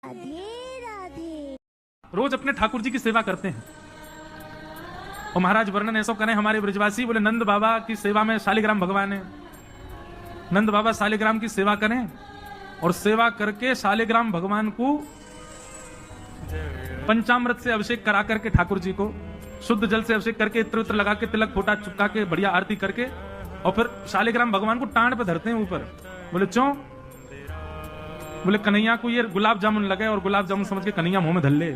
राधे राधे। रोज अपने ठाकुर जी की सेवा करते हैं। और महाराज वर्णन ऐसा करें हमारे ब्रजवासी, बोले नंद बाबा की सेवा में शालिग्राम भगवान है। नंद बाबा शालिग्राम की सेवा करें और सेवा करके शालिग्राम भगवान को पंचामृत से अभिषेक करा करके ठाकुर जी को शुद्ध जल से अभिषेक करके इत्र उत्र लगा के तिलक फोटा चुपका के बढ़िया आरती करके और फिर शालिग्राम भगवान को टांड पे धरते हैं ऊपर। बोले क्यों? बोले कन्हैया को ये गुलाब जामुन लगे और गुलाब जामुन समझ के कन्हैया मुंह में धल ले।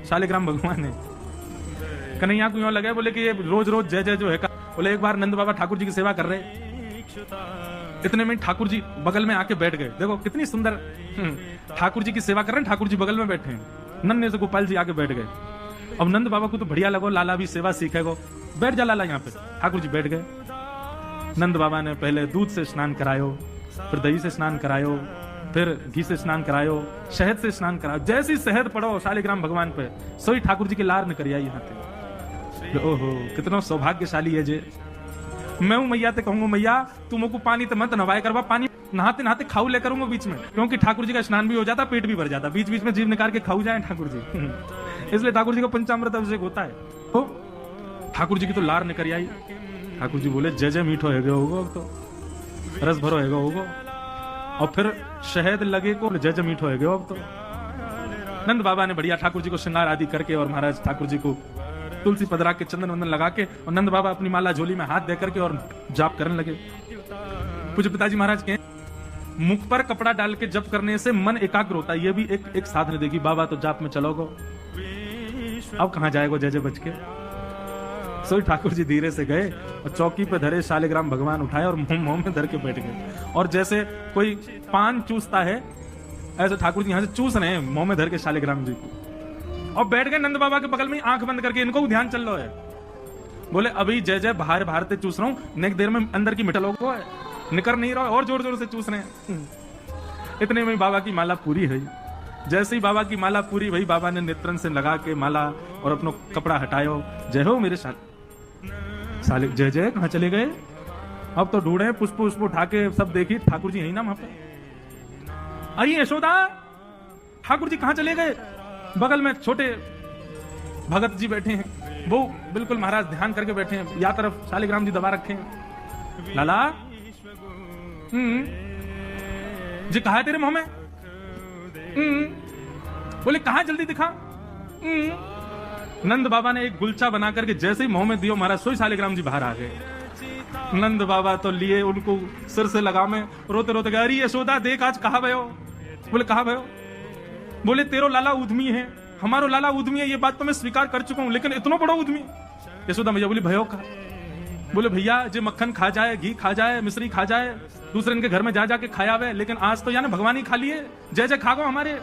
शालिग्राम भगवान है, कन्हैया को यूं लगे बोले कि ये रोज रोज जय जय जो है। बोले एक बार नंद बाबा ठाकुर जी की सेवा कर रहे, इतने में ठाकुर जी बगल में आके बैठ गए। देखो कितनी सुंदर, ठाकुर जी की सेवा कर रहे हैं, ठाकुर जी बगल में बैठे हैं, नन्हे से गोपाल जी आके बैठ गए। अब नंद बाबा को तो बढ़िया लगो, लाला भी सेवा सीखेगो, बैठ जा लाला यहाँ पे। ठाकुर जी बैठ गए। नंद बाबा ने पहले दूध से स्नान करायो, फिर दही से स्नान करायो, फिर घी से स्नान करायो, शहद से स्नान करायो। जैसी शहद पड़ो शालिग्राम भगवान पे, सोई ठाकुर जी की लार न करिया यहाँ पे। ओहो कितना सौभाग्यशाली है जे। मैं हूं मैया ते कहूंगा मैया तुमको पानी तो मत नवाए करवा, पानी नहाते नहाते खाऊ ले करूंगा बीच में, क्योंकि ठाकुर जी का स्नान भी हो जाता, पेट भी भर जाता, बीच बीच में जीव निकाल के खाऊ जाए ठाकुर जी। इसलिए ठाकुर जी का पंचामृत अभिषेक होता है। हो ठाकुर जी की तो लार न करियाई। ठाकुर जी बोले जय जय मीठो है होगो, तो रस भरो है होगो, और फिर शहद लगे को जय जय मीठो है अब तो। नंद बाबा ने बढ़िया ठाकुर जी को श्रृंगार आदि करके और महाराज ठाकुर जी को तुलसी पदरा के चंदन वंदन लगा के और नंद बाबा अपनी माला झोली में हाथ दे करके और जाप करने लगे। पूज्य पिताजी महाराज के मुख पर कपड़ा डाल के जप करने से मन एकाग्र होता है। ये भी एक साधन देगी। बाबा तो जाप में चलोगो, अब कहां जाएगो जय जय बच के। सोई ठाकुर जी धीरे से गए और चौकी पे धरे शालिग्राम भगवान उठाए और मुंह में धर के बैठ गए। और जैसे कोई पान चूसता है ऐसे ठाकुर जी यहां से चूस रहे हैं मुंह में धर के शालिग्राम जी को, और बैठ गए नंद बाबा के बगल में आंख बंद करके। इनको ध्यान चल रहा है। बोले अभी जय जय बाहर बाहर से चूस रहा हूं, नेक देर में अंदर की मिठा लोगों है, निकर नहीं रहा और जोर जोर से चूस रहे हैं। इतने में बाबा की माला पूरी हुई। जैसे ही बाबा की माला पूरी भई, बाबा ने नेत्रन से लगा के माला और अपना कपड़ा हटायो। जय हो मेरे साले जय जय कहां चले गए? अब तो ढूंढे पुष्प उष्प उठा के सब देखी, ठाकुर जी यही ना वहां पे। अरे यशोदा ठाकुर जी कहां चले गए? बगल में छोटे भगत जी बैठे हैं, वो बिल्कुल महाराज ध्यान करके बैठे हैं, या तरफ शालिग्राम जी दबा रखे हैं। लाला जी कहा है तेरे मुंह में? बोले कहा, जल्दी दिखा। नंद बाबा ने एक गुलचा बना करके जैसे ही मुंह में दियो, महाराज सोई शालिग्राम जी बाहर आ गए। नंद बाबा तो लिए उनको सिर से लगा में, रोते रोते गए, अरे यशोदा देख आज कहा भयो? बोले कहा भयो? बोले तेरो लाला उद्यमी है, हमारो लाला उद्यमी है, ये बात तो मैं स्वीकार कर चुका हूं, लेकिन इतना बड़ा उद्यमी? यशोदा मैया बोली भयो का? बोले भैया जो मक्खन खा जाए, घी खा जाए, मिश्री खा जाए, दूसरे इनके घर में जा जाके खाया हुए, लेकिन आज तो यानी भगवान ही खा लिए, जय जय खागो हमारे।